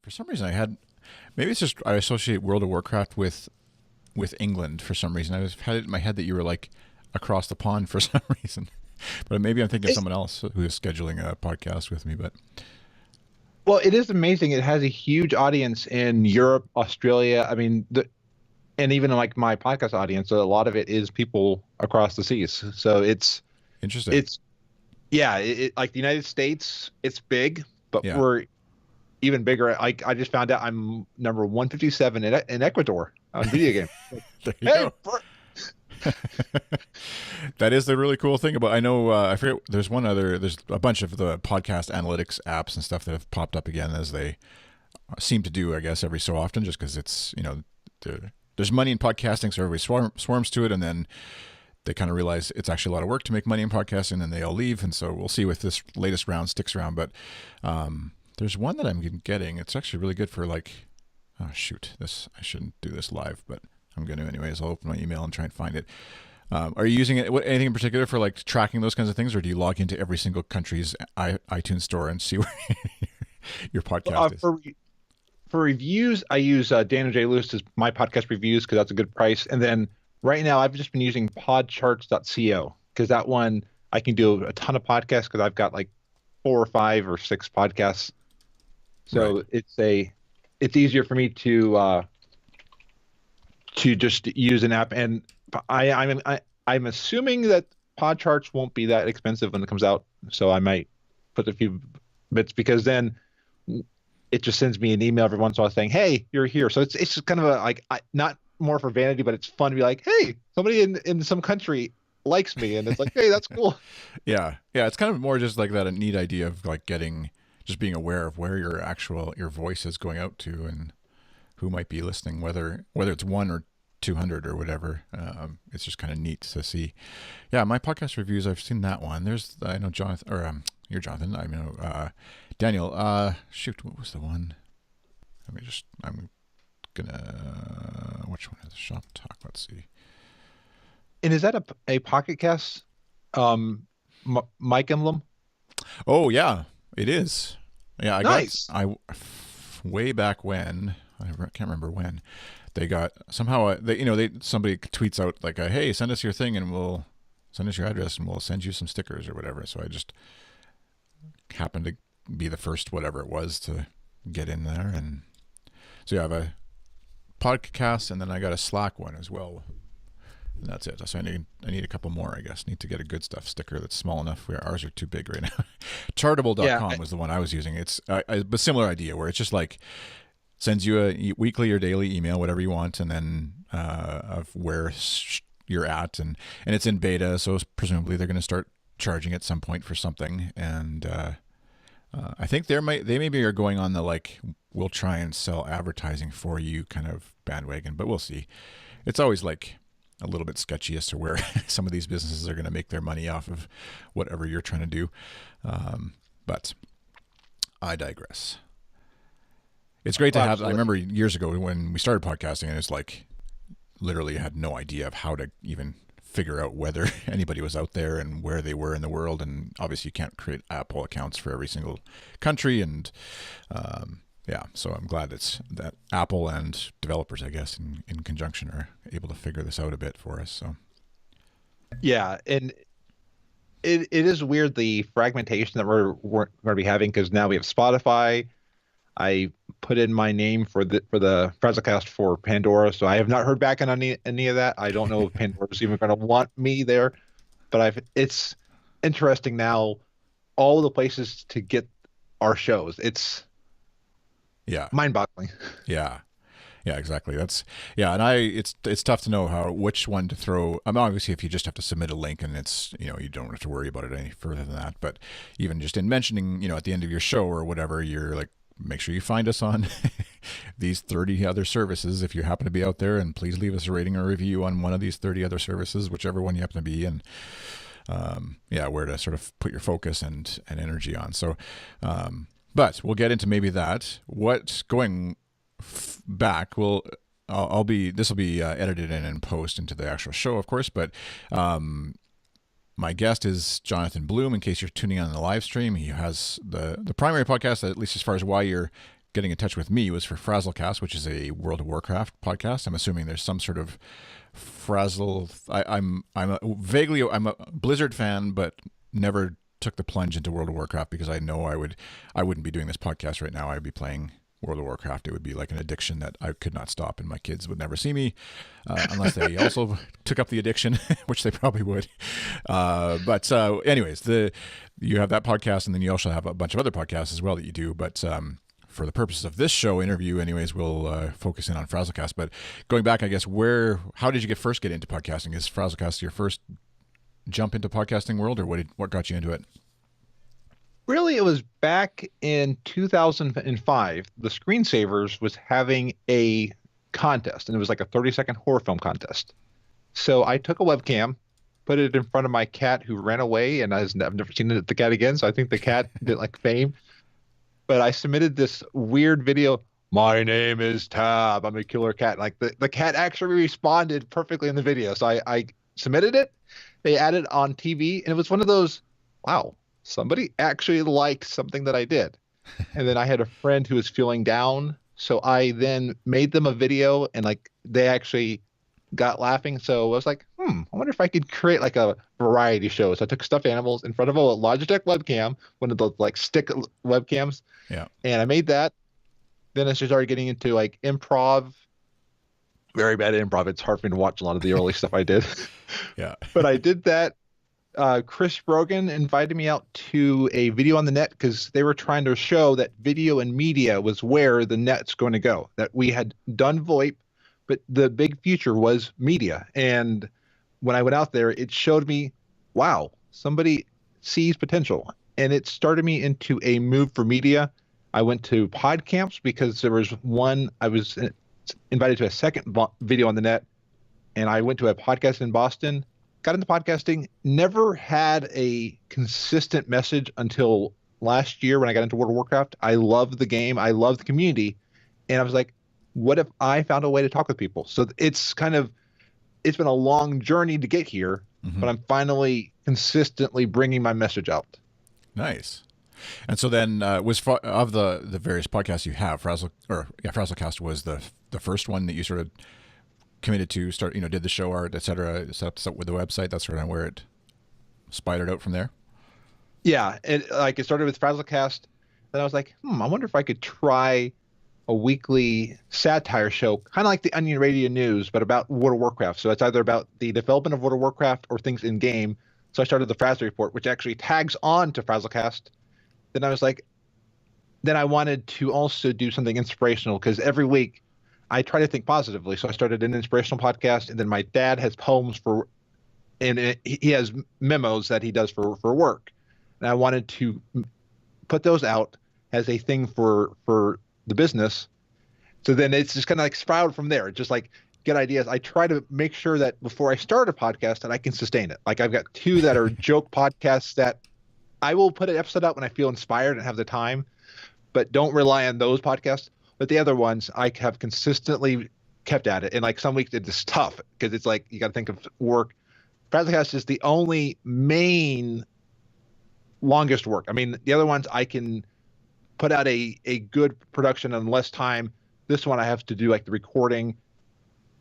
For some reason, maybe it's just I associate World of Warcraft with England for some reason. Had it in my head that you were like across the pond for some reason, but maybe I'm thinking of someone else who is scheduling a podcast with me. But Well, it is amazing. It has a huge audience in Europe, Australia. I mean, and even like my podcast audience, a lot of it is people across the seas. So interesting. Yeah, like the United States, it's big, but Yeah. we're even bigger. Like I just found out I'm number 157 in Ecuador on video game. There you Hey, go. That is the really cool thing about. I know I forget. There's a bunch of the podcast analytics apps and stuff that have popped up again as they seem to do, I guess, every so often, just because it's there's money in podcasting, so everybody swarms to it, and then they kind of realize it's actually a lot of work to make money in podcasting, and they all leave. And so we'll see if this latest round sticks around. But there's one that I'm getting. It's actually really good for like, oh shoot, I shouldn't do this live, but I'm going to anyways. I'll open my email and try and find it. Are you using anything in particular for like tracking those kinds of things, or do you log into every single country's iTunes store and see where your podcast is? For reviews, I use Daniel J. Lewis's My Podcast Reviews because that's a good price. And then right now, I've just been using podcharts.co because that one I can do a ton of podcasts because I've got like 4 or 5 or 6 podcasts. So right. It's easier for me to just use an app. And I'm assuming that Podcharts won't be that expensive when it comes out. So I might put a few bits because then it just sends me an email every once in a while saying, "Hey, you're here." So it's just kind of not more for vanity, but it's fun to be like, "Hey, somebody in some country likes me," and it's like, "Hey, that's cool." Yeah. It's kind of more just like that, a neat idea of like just being aware of where your voice is going out to and who might be listening, whether it's 1 or 200 or whatever. It's just kind of neat to see. Yeah, My Podcast Reviews, I've seen that one. I know Jonathan, or you're Jonathan. I know Daniel. Shoot, what was the one? I'm gonna. Which one is the Shop Talk? Let's see. And is that a Pocket Cast mic emblem? Oh yeah, it is. Yeah, nice. Way back when, I can't remember when, they got somehow somebody tweets out like, "Hey, send us your thing and we'll send us your address and we'll send you some stickers or whatever." So I just happened to be the first whatever it was to get in there, and so yeah, I have a podcast and then I got a Slack one as well. And that's it. So I need a couple more, I guess. Need to get a Good Stuff sticker that's small enough. Ours are too big right now. Chartable.com was the one I was using. It's a similar idea where it's just like sends you a weekly or daily email, whatever you want, and then of where you're at, and it's in beta, so presumably they're going to start charging at some point for something. And I think they maybe are going on the like, we'll try and sell advertising for you kind of bandwagon, but we'll see. It's always like a little bit sketchy as to where some of these businesses are going to make their money off of whatever you're trying to do. But I digress. It's great to have. I remember years ago when we started podcasting, and it's like literally had no idea of how to even figure out whether anybody was out there and where they were in the world. And obviously you can't create Apple accounts for every single country. And yeah, so I'm glad that Apple and developers, I guess, in conjunction are able to figure this out a bit for us. So yeah, and it is weird, the fragmentation that we're going to be having, because now we have Spotify. I put in my name for the Frazlcast for Pandora, so I have not heard back on any of that. I don't know if Pandora's even going to want me there, but it's interesting now, all the places to get our shows. It's mind-boggling. Yeah, exactly. And it's tough to know which one to throw. Obviously, if you just have to submit a link and it's, you don't have to worry about it any further than that. But even just in mentioning, at the end of your show or whatever, you're like, make sure you find us on these 30 other services if you happen to be out there, and please leave us a rating or review on one of these 30 other services, whichever one you happen to be, and where to sort of put your focus and energy on. So, but we'll get into maybe that. What's going back? This will be edited in and post into the actual show, of course, but my guest is Jonathan Bloom. In case you're tuning on the live stream, he has the primary podcast, at least as far as why you're getting in touch with me was for Frazlcast, which is a World of Warcraft podcast. I'm assuming there's some sort of Frazzle. I'm a Blizzard fan, but never took the plunge into World of Warcraft because I know I wouldn't be doing this podcast right now. I'd be playing World of Warcraft. It would be like an addiction that I could not stop, and my kids would never see me unless they also took up the addiction, which they probably would. But anyways, you have that podcast, and then you also have a bunch of other podcasts as well that you do. But for the purposes of this show interview, anyways, we'll focus in on Frazlcast. But going back, I guess, how did you first get into podcasting? Is Frazlcast your first jump into podcasting world, or what got you into it? Really, it was back in 2005. The Screensavers was having a contest, and it was like a 30-second horror film contest. So I took a webcam, put it in front of my cat, who ran away, and I've never seen the cat again. So I think the cat didn't like fame. But I submitted this weird video. My name is Tab. I'm a killer cat. Like the cat actually responded perfectly in the video. So I submitted it. They added on TV, and it was one of those, wow, somebody actually liked something that I did. And then I had a friend who was feeling down. So I then made them a video, and like they actually got laughing. So I was like, I wonder if I could create like a variety show. So I took stuffed animals in front of a Logitech webcam, one of those like stick webcams. Yeah. And I made that. Then I started getting into like improv. Very bad at improv. It's hard for me to watch a lot of the early stuff I did. Yeah. But I did that. Chris Brogan invited me out to a Video on the Net because they were trying to show that video and media was where the net's going to go. That we had done VoIP, but the big future was media. And when I went out there, it showed me, wow, somebody sees potential. And it started me into a move for media. I went to PodCamps because there was one, I was invited to a second Video on the Net, and I went to a podcast in Boston, got into podcasting, never had a consistent message until last year when I got into World of Warcraft. I loved the game. I loved the community. And I was like, what if I found a way to talk with people? So it's been a long journey to get here, but I'm finally consistently bringing my message out. Nice. And so then of the various podcasts you have, Frazlcast was the first one that you sort of committed to start, did the show art, etc., set up with the website. That's sort of where it spidered out from there. Yeah. It started with Frazlcast. Then I was like, I wonder if I could try a weekly satire show, kind of like the Onion Radio News, but about World of Warcraft. So it's either about the development of World of Warcraft or things in game. So I started the Frazzle Report, which actually tags on to Frazlcast. Then I was like, then I wanted to also do something inspirational because every week I try to think positively. So I started an inspirational podcast, and then my dad has poems he has memos that he does for work. And I wanted to put those out as a thing for the business. So then it's just kind of like spiraled from there. Just like get ideas. I try to make sure that before I start a podcast that I can sustain it. Like I've got 2 that are joke podcasts that I will put an episode out when I feel inspired and have the time, but don't rely on those podcasts. But the other ones I have consistently kept at it. And like some weeks it's tough because it's like you got to think of work. Frazlcast is the only main longest work. I mean, the other ones I can put out a good production in less time. This one I have to do like the recording.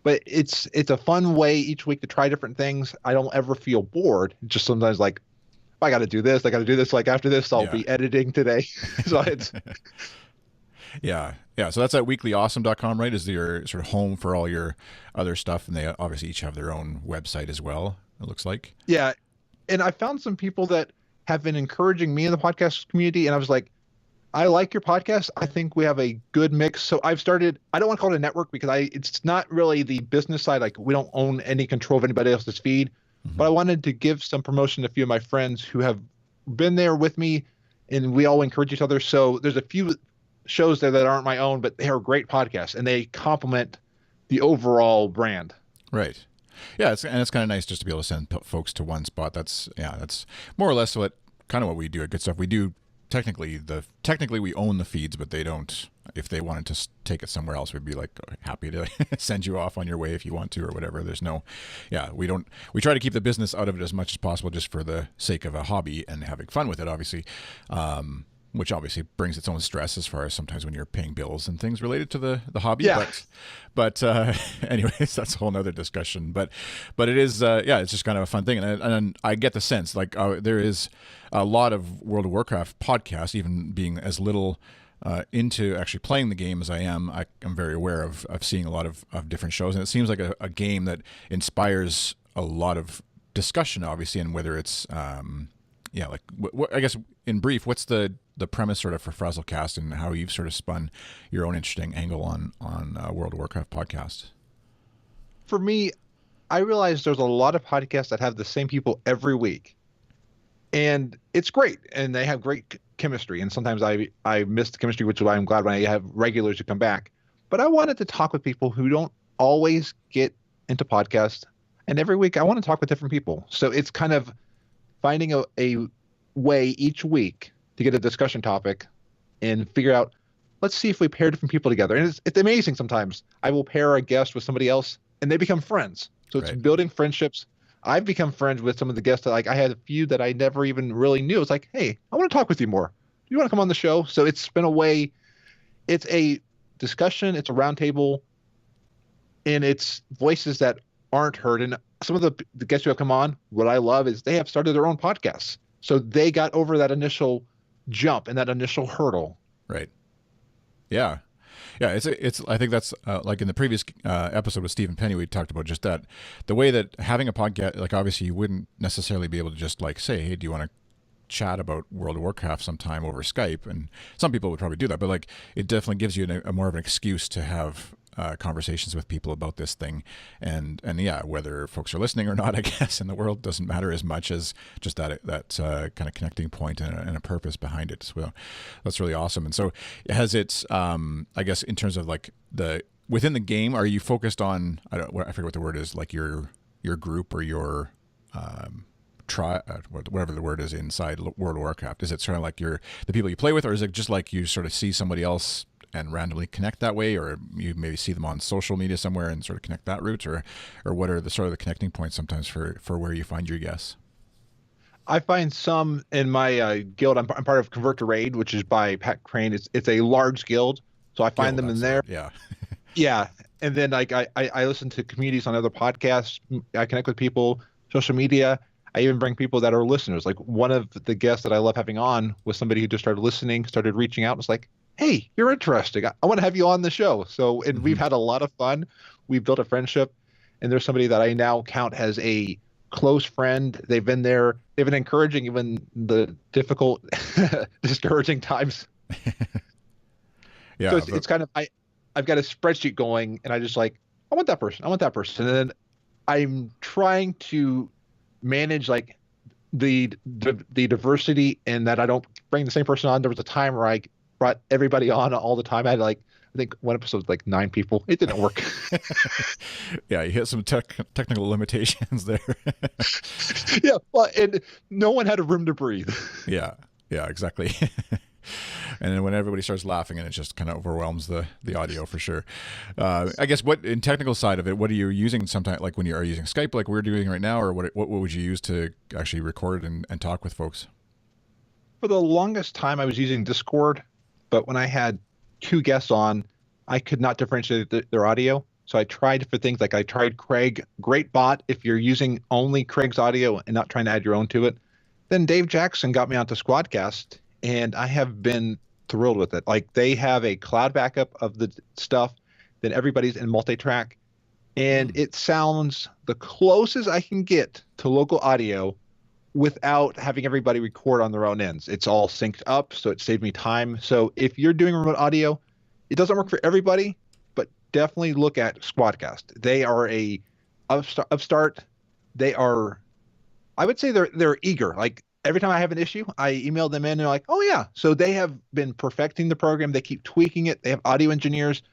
But it's a fun way each week to try different things. I don't ever feel bored. Just sometimes like, I got to do this. I got to do this. Like after this, I'll be editing today. So it's. Yeah. So that's at weeklyawesome.com, right? Is your sort of home for all your other stuff. And they obviously each have their own website as well, it looks like. Yeah. And I found some people that have been encouraging me in the podcast community. And I was like, I like your podcast. I think we have a good mix. So I've started, I don't want to call it a network because it's not really the business side. Like we don't own any control of anybody else's feed. But I wanted to give some promotion to a few of my friends who have been there with me, and we all encourage each other. So there's a few shows there that aren't my own, but they are great podcasts, and they complement the overall brand. Right. Yeah, it's kind of nice just to be able to send folks to one spot. That's more or less what we do at Goodstuff. We do technically we own the feeds, but they don't. If they wanted to take it somewhere else, we'd be like happy to send you off on your way if you want to or whatever. There's no, we try to keep the business out of it as much as possible just for the sake of a hobby and having fun with it, obviously. which obviously brings its own stress as far as sometimes when you're paying bills and things related to the hobby. Yeah. But anyways, that's a whole nother discussion. But it is, yeah, it's just kind of a fun thing. And I get the sense like there is a lot of World of Warcraft podcasts, even being as little into actually playing the game as I am. I'm very aware of seeing a lot of different shows. And it seems like a game that inspires a lot of discussion, obviously, and whether it's, yeah, like I guess in brief, what's the premise sort of for Frazlcast and how you've sort of spun your own interesting angle on World of Warcraft podcast? For me, I realize there's a lot of podcasts that have the same people every week, and it's great, and they have great chemistry. And sometimes I miss the chemistry, which is why I'm glad when I have regulars who come back. But I wanted to talk with people who don't always get into podcasts, and every week I want to talk with different people. So it's kind of finding a way each week to get a discussion topic and figure out, let's see if we pair different people together. And it's amazing sometimes. I will pair a guest with somebody else and they become friends. So it's building friendships. I've become friends with some of the guests that, like, I had a few that I never even really knew. It's like, hey, I want to talk with you more. Do you want to come on the show? So it's been a way, it's a discussion, it's a roundtable, and it's voices that aren't heard. And some of the guests who have come on, what I love is they have started their own podcasts. So they got over that initial jump and that initial hurdle. Right. Yeah. Yeah. It's, I think that's like in the previous episode with Stephen Penny, we talked about just that, the way that having a podcast, like obviously you wouldn't necessarily be able to just like say, hey, do you want to chat about World of Warcraft sometime over Skype? And some people would probably do that, but like it definitely gives you a more of an excuse to have conversations with people about this thing, and yeah, whether folks are listening or not, I guess in the world doesn't matter as much as just that kind of connecting point and a purpose behind it. So that's really awesome. And so has it, I guess in terms of like within the game, are you focused on, I forget what the word is, like your group or your whatever the word is inside World of Warcraft? Is it sort of like the people you play with, or is it just like you sort of see somebody else and randomly connect that way, or you maybe see them on social media somewhere and sort of connect that route, or what are the sort of the connecting points sometimes for where you find your guests? I find some in my guild. I'm part of Convert to Raid, which is by Pat Crane. It's a large guild, so I find them in there. Yeah. Yeah, and then like I listen to communities on other podcasts. I connect with people, social media. I even bring people that are listeners. Like one of the guests that I love having on was somebody who just started listening, started reaching out, and was like, hey, you're interesting. I want to have you on the show. So, and we've had a lot of fun. We've built a friendship, and there's somebody that I now count as a close friend. They've been there. They've been encouraging even the difficult, discouraging times. Yeah. So it's kind of, I've got a spreadsheet going, and I just like, I want that person. I want that person. And then I'm trying to manage like the diversity, and that I don't bring the same person on. There was a time where I brought everybody on all the time. I had like, I think one episode was like 9 people. It didn't work. Yeah, you hit some technical limitations there. Yeah, well, and no one had a room to breathe. Yeah, exactly. And then when everybody starts laughing, and it just kind of overwhelms the audio for sure. I guess what in technical side of it, what are you using sometimes, like when you are using Skype like we're doing right now, or what would you use to actually record and talk with folks? For the longest time, I was using Discord, but when I had 2 guests on, I could not differentiate their audio. So I tried for things like I tried Craig, great bot if you're using only Craig's audio and not trying to add your own to it. Then Dave Jackson got me onto Squadcast, and I have been thrilled with it. Like they have a cloud backup of the stuff, then everybody's in multi-track, and it sounds the closest I can get to local audio without having everybody record on their own ends. It's all synced up, so it saved me time. So if you're doing remote audio, it doesn't work for everybody, but definitely look at Squadcast. They are a upstart. They are, I would say they're eager. Like every time I have an issue, I email them in and they're like, oh yeah. So they have been perfecting the program. They keep tweaking it. They have audio engineers.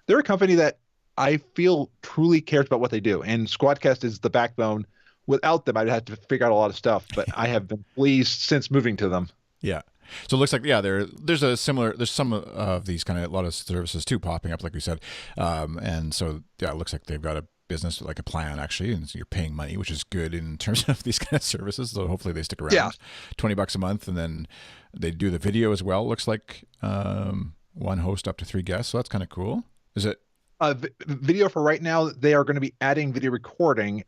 They're a company that I feel truly cares about what they do. And Squadcast is the backbone. Without them, I'd have to figure out a lot of stuff, but I have been pleased since moving to them. Yeah. So it looks like, yeah, there's some of these kind of, a lot of services too popping up, like we said. And so, yeah, it looks like they've got a business, like a plan actually, and so you're paying money, which is good in terms of these kind of services. So hopefully they stick around. Yeah. $20 a month, and then they do the video as well. Looks like one host up to 3 guests, so that's kind of cool. Is it? Video for right now, they are going to be adding video recording.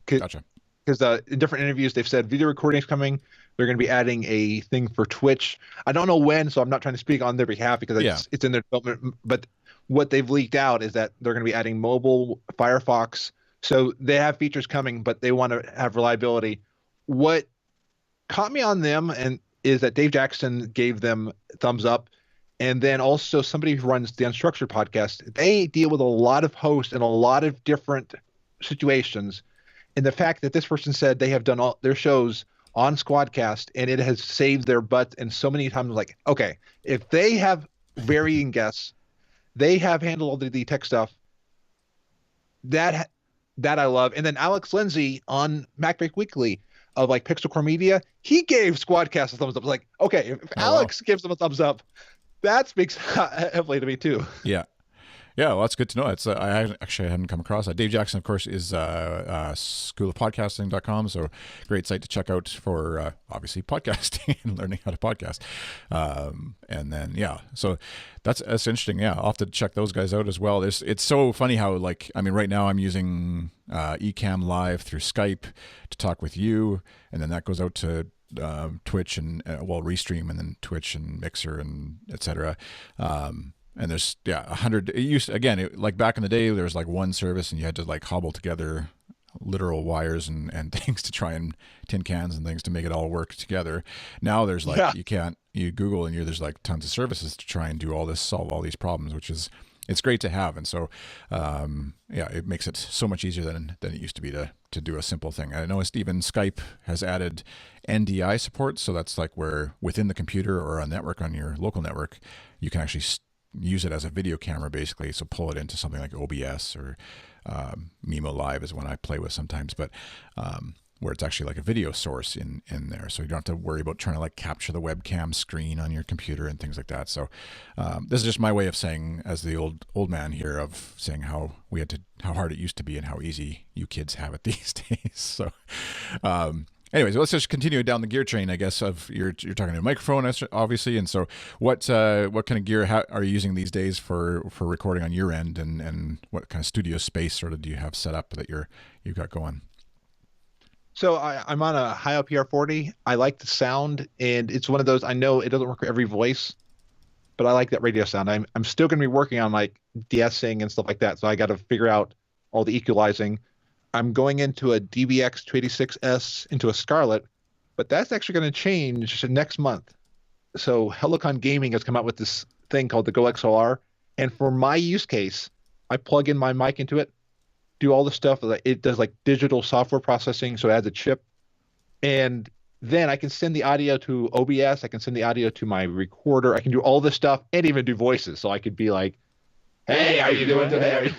Gotcha. Because in different interviews, they've said video recording is coming. They're going to be adding a thing for Twitch. I don't know when, so I'm not trying to speak on their behalf because it's in their development. But what they've leaked out is that they're going to be adding mobile, Firefox. So they have features coming, but they want to have reliability. What caught me on them is that Dave Jackson gave them thumbs up. And then also somebody who runs the Unstructured podcast, they deal with a lot of hosts in a lot of different situations. And the fact that this person said they have done all their shows on Squadcast and it has saved their butts, and so many times, like, okay, if they have varying guests, they have handled all the tech stuff. That I love. And then Alex Lindsay on MacBreak Weekly of like Pixel Core Media, he gave Squadcast a thumbs up. Like, okay, if Alex gives them a thumbs up, that speaks heavily to me too. Yeah. Yeah, well, that's good to know. It's I hadn't come across that. Dave Jackson, of course, is schoolofpodcasting.com, so great site to check out for obviously podcasting and learning how to podcast. And then so that's interesting. Yeah, I'll have to check those guys out as well. It's so funny how, like, I mean, right now I'm using Ecamm Live through Skype to talk with you, and then that goes out to Twitch and Restream, and then Twitch and Mixer and etc. And there's 100. It used like back in the day, there was like one service, and you had to like hobble together literal wires and things to try and tin cans and things to make it all work together. Now there's like you Google and there's like tons of services to try and do all this, solve all these problems, which is it's great to have. And so it makes it so much easier than it used to be to do a simple thing. I noticed even Skype has added NDI support, so that's like where within the computer or a network on your local network, you can actually use it as a video camera, basically. So pull it into something like OBS or Mimo Live is one I play with sometimes, but where it's actually like a video source in there. So you don't have to worry about trying to like capture the webcam screen on your computer and things like that. So this is just my way of saying, as the old man here, of saying how hard it used to be and how easy you kids have it these days. So anyways, let's just continue down the gear train, I guess, of you're talking to a microphone, obviously. And so what kind of gear are you using these days for recording on your end, and what kind of studio space sort of do you have set up that you've got going? So I'm on a Hi PR40. I like the sound, and it's one of those, I know it doesn't work for every voice, but I like that radio sound. I'm still going to be working on like de-essing and stuff like that. So I got to figure out all the equalizing. I'm going into a DBX 286S into a Scarlett, but that's actually going to change next month. So Helicon Gaming has come out with this thing called the Go XLR. And for my use case, I plug in my mic into it, do all the stuff that it does, like digital software processing. So it adds a chip. And then I can send the audio to OBS. I can send the audio to my recorder. I can do all this stuff and even do voices. So I could be like, hey, how you doing today?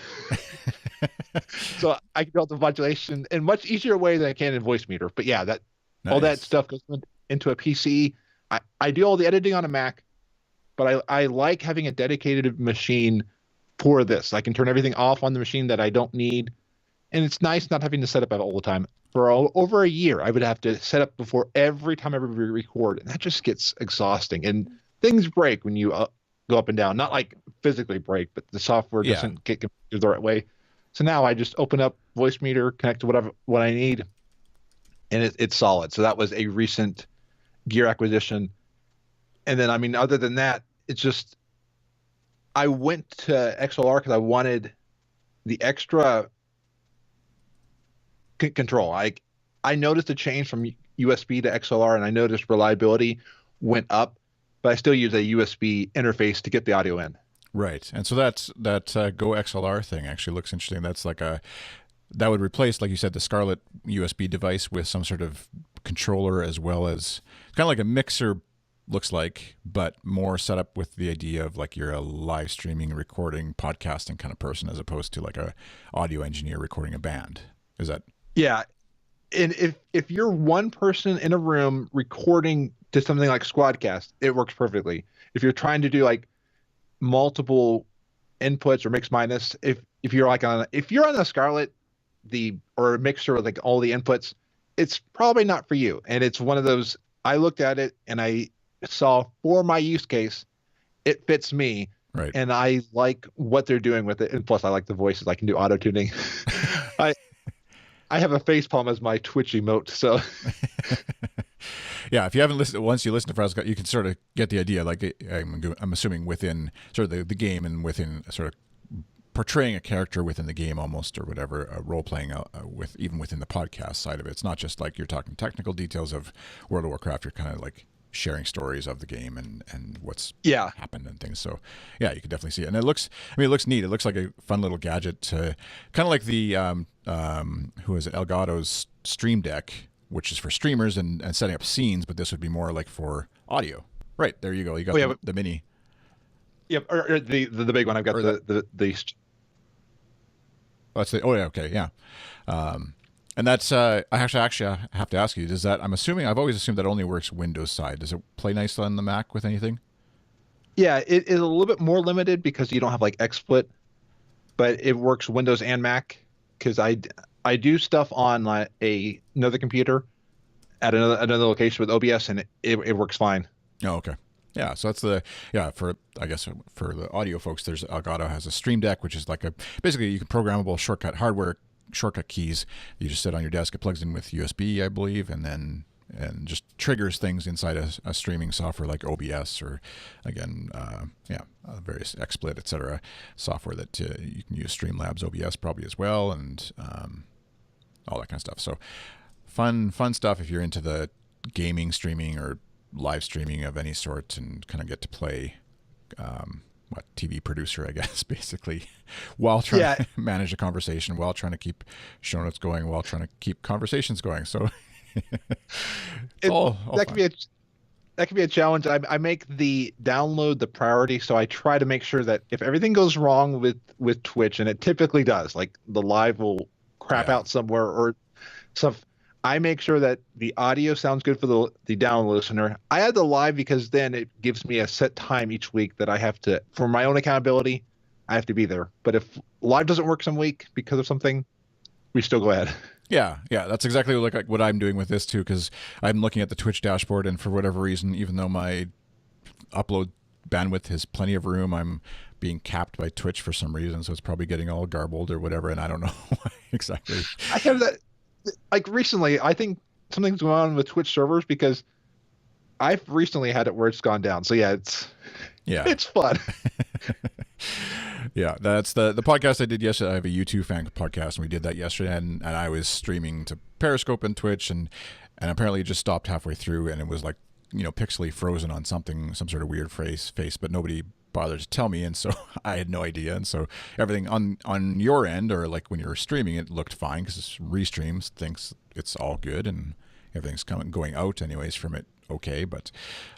So I can do all the modulation in much easier way than I can in Voicemeeter. But yeah, that nice. All that stuff goes into a PC. I do all the editing on a Mac, but I like having a dedicated machine for this. I can turn everything off on the machine that I don't need. And it's nice not having to set up all the time. For over a year, I would have to set up before every time I record. And that just gets exhausting. And things break when you go up and down. Not like physically break, but the software doesn't get configured the right way. So now I just open up Voicemeter, connect to what I need, and it's solid. So that was a recent gear acquisition. And then, I mean, other than that, it's just, I went to XLR because I wanted the extra control. I noticed a change from USB to XLR, and I noticed reliability went up, but I still use a USB interface to get the audio in. Right. And so that Go XLR thing actually looks interesting. That's like that would replace, like you said, the Scarlett USB device with some sort of controller, as well as kind of like a mixer, looks like, but more set up with the idea of like you're a live streaming, recording, podcasting kind of person, as opposed to like a audio engineer recording a band. Is that? Yeah. And if you're one person in a room recording to something like Squadcast, it works perfectly. If you're trying to do like multiple inputs or mix minus, if if you're on the Scarlet, or a mixture with like all the inputs, it's probably not for you. And it's one of those, I looked at it and I saw for my use case, it fits me. Right. And I like what they're doing with it. And plus I like the voices. I can do auto tuning. I I have a face palm as my Twitch emote. So Yeah, if you haven't listened, once you listen to Frazlcast, you can sort of get the idea. Like I'm assuming within sort of the game and within sort of portraying a character within the game almost, or whatever, role playing with even within the podcast side of it. It's not just like you're talking technical details of World of Warcraft. You're kind of like sharing stories of the game and what's happened and things. So yeah, you can definitely see it. And it looks neat. It looks like a fun little gadget to kind of like the who is it, Elgato's Stream Deck, which is for streamers and setting up scenes, but this would be more like for audio. Right, there you go. You got the mini. Yep, or the big one. I've got the That's the, oh yeah, okay, yeah. And that's I actually have to ask you, does that, I'm assuming, I've always assumed that only works Windows side. Does it play nice on the Mac with anything? Yeah, it is a little bit more limited because you don't have like XSplit, but it works Windows and Mac, because I do stuff on like another computer at another location with OBS, and it works fine. Oh, okay. Yeah, so that's for I guess for the audio folks, there's Elgato has a Stream Deck, which is like basically you can programmable shortcut keys. You just sit on your desk. It plugs in with USB, I believe, and just triggers things inside a streaming software like OBS or again, various XSplit, etc. software that you can use. Streamlabs OBS probably as well, and all that kind of stuff. So fun stuff if you're into the gaming, streaming, or live streaming of any sort, and kind of get to play TV producer, I guess, basically, while trying to manage a conversation, while trying to keep show notes going, while trying to keep conversations going. So that could be a challenge. I make the download the priority, so I try to make sure that if everything goes wrong with Twitch, and it typically does, like the live will crap out somewhere or stuff, I make sure that the audio sounds good for the download listener. I add the live because then it gives me a set time each week that I have to, for my own accountability, I have to be there. But if live doesn't work some week because of something, we still go ahead. Yeah, that's exactly like what I'm doing with this too, because I'm looking at the Twitch dashboard, and for whatever reason, even though my upload bandwidth has plenty of room, I'm being capped by Twitch for some reason, so it's probably getting all garbled or whatever, and I don't know exactly. I have that. Like recently, I think something's going on with Twitch servers, because I've recently had it where it's gone down. So it's fun. Yeah, that's the podcast I did yesterday. I have a U2 fan podcast, and we did that yesterday, and I was streaming to Periscope and Twitch, and apparently it just stopped halfway through, and it was like, pixely frozen on some sort of weird face, but nobody bothered to tell me, and so I had no idea. And so everything on your end, or like when you're streaming, it looked fine because Restreams thinks it's all good and everything's going out anyways from it okay, but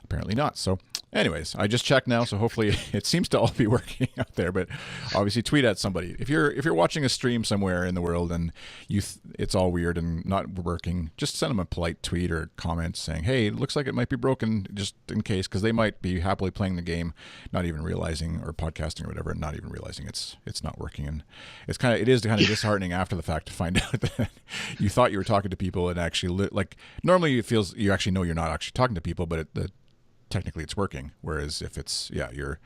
apparently not. So anyways, I just checked now, so hopefully it seems to all be working out there. But obviously tweet at somebody if you're watching a stream somewhere in the world and it's all weird and not working. Just send them a polite tweet or comment saying, hey, it looks like it might be broken, just in case, because they might be happily playing the game, not even realizing, or podcasting or whatever, and not even realizing it's not working. And it is kind of disheartening after the fact to find out that you thought you were talking to people, and actually like normally it feels you actually know you're not actually talking to people, but technically it's working. Whereas if it's you're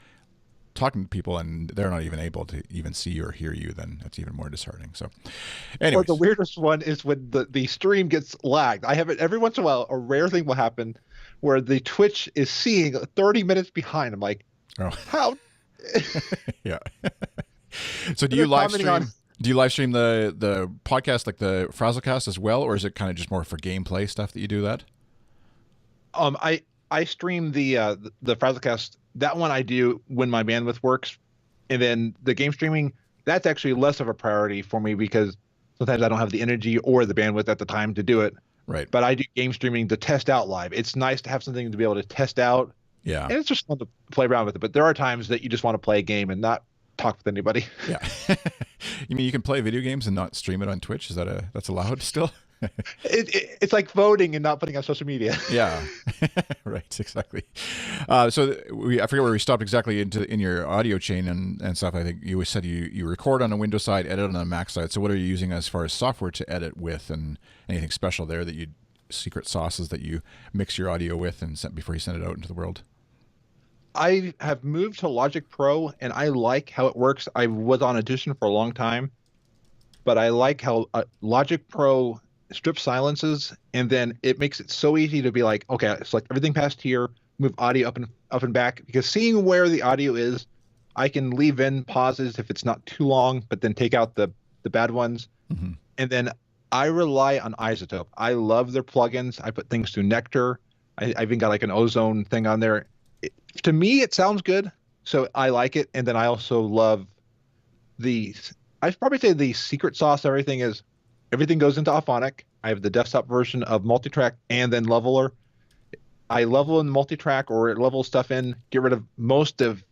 talking to people and they're not even able to even see or hear you, then that's even more disheartening. So anyway, or the weirdest one is when the stream gets lagged. I have it every once in a while. A rare thing will happen where the Twitch is seeing 30 minutes behind. I'm like, how? Yeah. So do you live stream? Do you live stream the podcast, like the Frazlcast as well, or is it kind of just more for gameplay stuff that you do that? I stream the Frazlcast. That one I do when my bandwidth works, and then the game streaming, that's actually less of a priority for me because sometimes I don't have the energy or the bandwidth at the time to do it. Right. But I do game streaming to test out live. It's nice to have something to be able to test out. Yeah. And it's just fun to play around with it. But there are times that you just want to play a game and not talk with anybody. Yeah. You mean you can play video games and not stream it on Twitch? Is that's allowed still? It's like voting and not putting on social media. Yeah, right, exactly. So I forget where we stopped exactly in your audio chain and stuff. I think you said you record on a Windows side, edit on a Mac side. So what are you using as far as software to edit with, and anything special there that you secret sauces that you mix your audio with and send before you send it out into the world? I have moved to Logic Pro, and I like how it works. I was on Audition for a long time, but I like how Logic Pro strips silences, and then it makes it so easy to be like, okay, select everything past here, move audio up and back, because seeing where the audio is, I can leave in pauses if it's not too long, but then take out the bad ones. Mm-hmm. And then I rely on Isotope. I love their plugins. I put things through Nectar. I even got like an ozone thing on there. To me, it sounds good, so I like it. And then I also love I'd probably say the secret sauce. Everything goes into Auphonic. I have the desktop version of Multitrack and then Leveler. I level in Multitrack or level stuff in, get rid of most of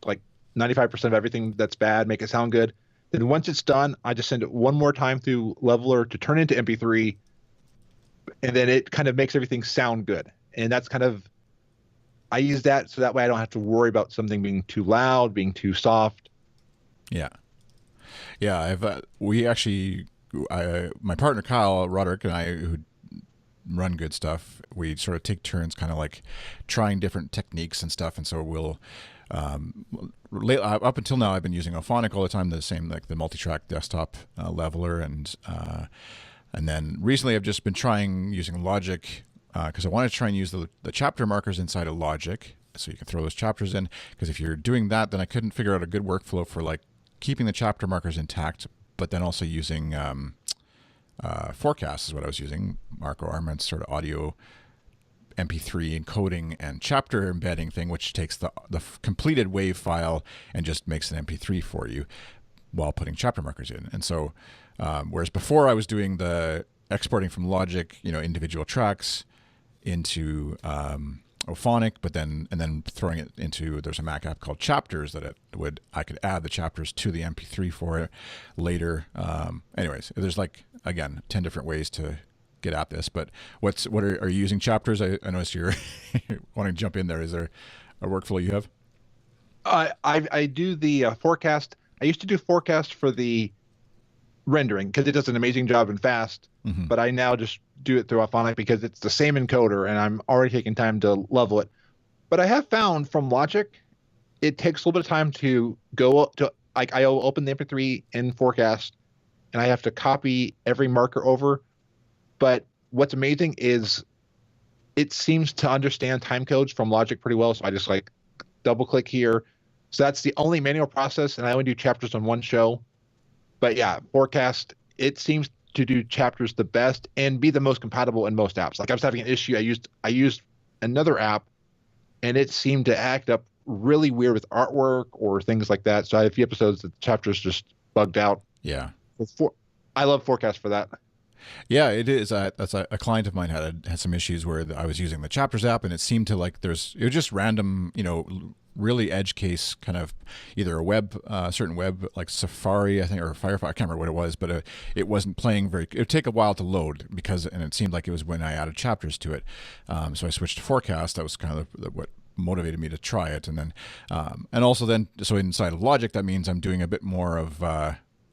like 95% of everything that's bad, make it sound good. Then once it's done, I just send it one more time through Leveler to turn into MP3, and then it kind of makes everything sound good. And that's kind of I use that so that way I don't have to worry about something being too loud, being too soft. Yeah, yeah. We actually, my partner Kyle Roderick and I, who run Good Stuff, we sort of take turns, kind of like trying different techniques and stuff. And so we'll, up until now, I've been using Auphonic all the time, the same like the multi-track desktop leveler, and then recently I've just been trying using Logic. Because I want to try and use the chapter markers inside of Logic, so you can throw those chapters in. Because if you're doing that, then I couldn't figure out a good workflow for like keeping the chapter markers intact, but then also using Forecast is what I was using. Marco Arment's sort of audio MP3 encoding and chapter embedding thing, which takes the completed WAV file and just makes an MP3 for you while putting chapter markers in. And so, whereas before I was doing the exporting from Logic, individual tracks into Auphonic, but then throwing it into, there's a Mac app called Chapters that I could add the chapters to the MP3 for it later. Anyways, there's like, again, 10 different ways to get at this. But what are you using Chapters? I noticed you're wanting to jump in there. Is there a workflow you have? I do the Forecast. I used to do Forecast for the rendering because it does an amazing job and fast. Mm-hmm. But I now just do it through Auphonic because it's the same encoder and I'm already taking time to level it. But I have found from Logic, it takes a little bit of time to go to, like, I open the MP3 in Forecast and I have to copy every marker over. But what's amazing is it seems to understand time codes from Logic pretty well. So I just like double click here. So that's the only manual process. And I only do chapters on one show. But yeah, Forecast, it seems to do chapters the best and be the most compatible in most apps. Like I was having an issue. I used another app and it seemed to act up really weird with artwork or things like that. So I had a few episodes that the chapters just bugged out. Yeah. I love Forecast for that. Yeah, it is. That's a client of mine had some issues where I was using the Chapters app and it seemed to like it was just random, really edge case kind of either a certain web like Safari, I think, or Firefox. I can't remember what it was, but it wasn't playing it would take a while to load and it seemed like it was when I added chapters to it. So I switched to Forecast. That was kind of what motivated me to try it. And then, and also then, so inside of Logic, that means I'm doing a bit more of,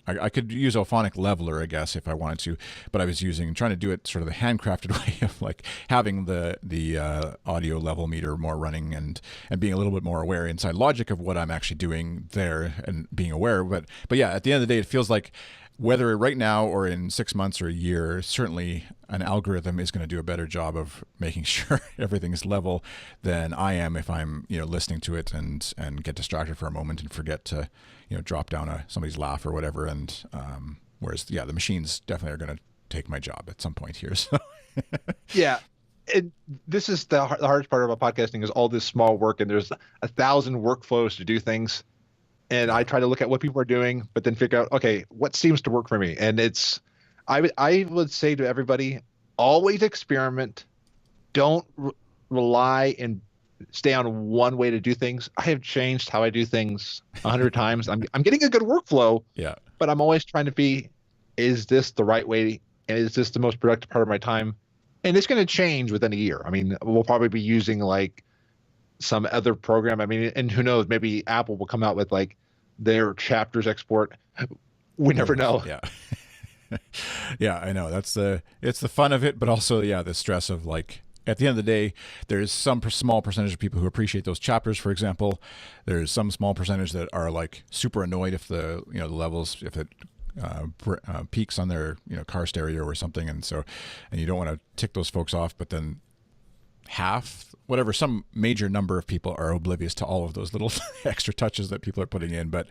I could use Auphonic Leveler, I guess, if I wanted to, but I was trying to do it sort of the handcrafted way of like having the audio level meter more running and being a little bit more aware inside Logic of what I'm actually doing there and being aware. But yeah, at the end of the day, it feels like whether right now or in 6 months or a year, certainly an algorithm is going to do a better job of making sure everything is level than I am if I'm listening to it and get distracted for a moment and forget to drop down somebody's laugh or whatever. And whereas the machines definitely are going to take my job at some point here. So yeah. This is the hardest part about podcasting is all this small work and there's 1,000 workflows to do things. And I try to look at what people are doing, but then figure out, okay, what seems to work for me? And I would say to everybody, always experiment. Don't rely and stay on one way to do things. I have changed how I do things 100 times. I'm getting a good workflow, yeah, but I'm always trying to be, is this the right way? and it's just the most productive part of my time. And it's going to change within a year. I mean, we'll probably be using like some other program. I mean, and who knows, maybe Apple will come out with like their chapters export. We never know. Yeah. Yeah, I know. It's the fun of it, but also, yeah, the stress of like, at the end of the day, there's some small percentage of people who appreciate those chapters, for example. There's some small percentage that are like super annoyed if the levels, if it peaks on their car stereo or something, and you don't want to tick those folks off, but then some major number of people are oblivious to all of those little extra touches that people are putting in. But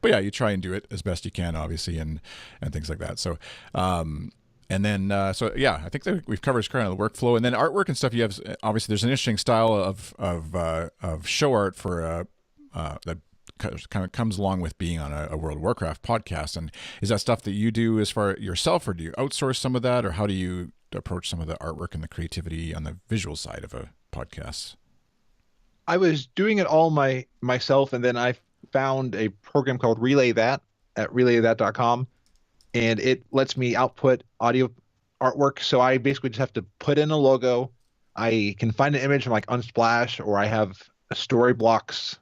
yeah, you try and do it as best you can, obviously, and things like that. So, and then, yeah, I think that we've covered kind of the workflow, and then artwork and stuff. You have, obviously, there's an interesting style of show art for that kind of comes along with being on a World of Warcraft podcast. And is that stuff that you do as far yourself, or do you outsource some of that, or how do you approach some of the artwork and the creativity on the visual side of a podcast? I was doing it all myself, and then I found a program called Relay That at relaythat.com, and it lets me output audio artwork. So I basically just have to put in a logo. I can find an image from like Unsplash, or I have story blocks,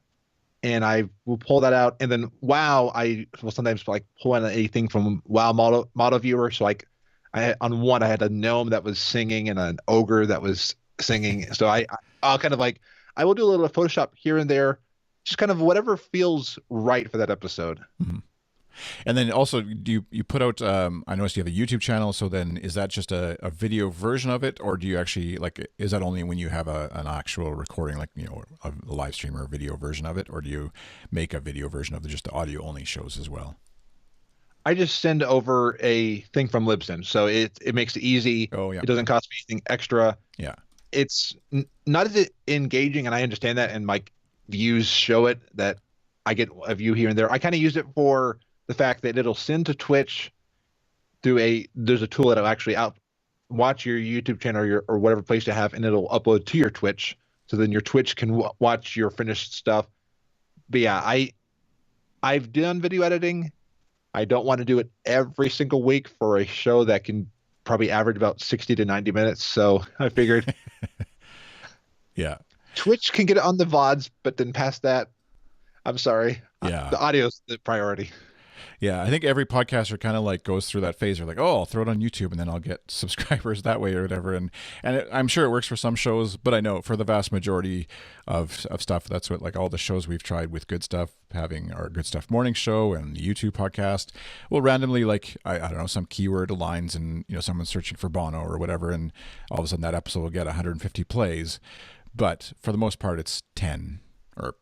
and I will pull that out. And then I will sometimes like pull in anything from WoW model viewer. So like on one, I had a gnome that was singing and an ogre that was singing. So I'll kind of like, I will do a little Photoshop here and there, just kind of whatever feels right for that episode. Mm-hmm. And then also, do you put out, I noticed you have a YouTube channel, so then is that just a video version of it, or do you actually, like, is that only when you have an actual recording, like, a live stream or a video version of it, or do you make a video version of just the audio only shows as well? I just send over a thing from Libsyn, so it makes it easy. Oh, yeah. It doesn't cost me anything extra. Yeah. It's not as engaging, and I understand that, and my views show it, that I get a view here and there. I kind of use it for the fact that it'll send to Twitch there's a tool that'll actually watch your YouTube channel or whatever place you have, and it'll upload to your Twitch. So then your Twitch can watch your finished stuff. But yeah, I've done video editing. I don't want to do it every single week for a show that can probably average about 60 to 90 minutes. So I figured yeah, Twitch can get it on the VODs, but then past that, I'm sorry. Yeah. The audio's the priority. Yeah, I think every podcaster kind of like goes through that phase. They're like, oh, I'll throw it on YouTube and then I'll get subscribers that way or whatever. And I'm sure it works for some shows, but I know for the vast majority of stuff, that's what, like all the shows we've tried with Good Stuff, having our Good Stuff morning show and the YouTube podcast, will randomly, like, I don't know, some keyword aligns and, someone's searching for Bono or whatever. And all of a sudden that episode will get 150 plays. But for the most part, it's 10 or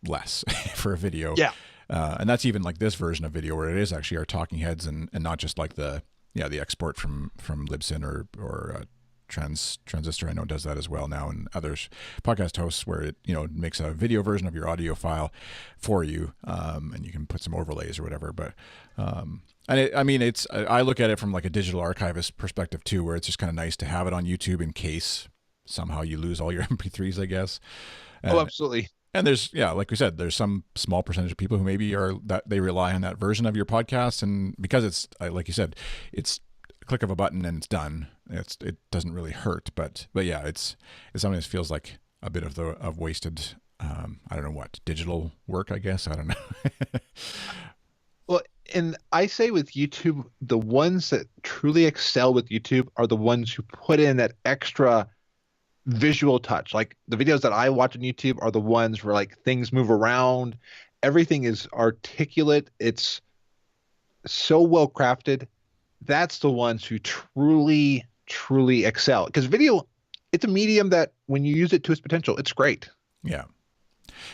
less for a video. Yeah. And that's even like this version of video where it is actually our talking heads and not just like the export from Libsyn or Transistor. I know does that as well now, and others podcast hosts where it makes a video version of your audio file for you, and you can put some overlays or whatever. But I look at it from like a digital archivist perspective too, where it's just kind of nice to have it on YouTube in case somehow you lose all your MP3s, I guess. Oh, absolutely. And there's, like we said, there's some small percentage of people who maybe they rely on that version of your podcast. And because it's, like you said, it's a click of a button and it's done. It doesn't really hurt, but yeah, it's something that feels like a bit of wasted, I don't know what, digital work, I guess. I don't know. Well, and I say with YouTube, the ones that truly excel with YouTube are the ones who put in that extra visual touch. Like the videos that I watch on YouTube are the ones where like things move around, everything is articulate, it's so well crafted. That's the ones who truly excel, because video, it's a medium that when you use it to its potential, it's great. Yeah,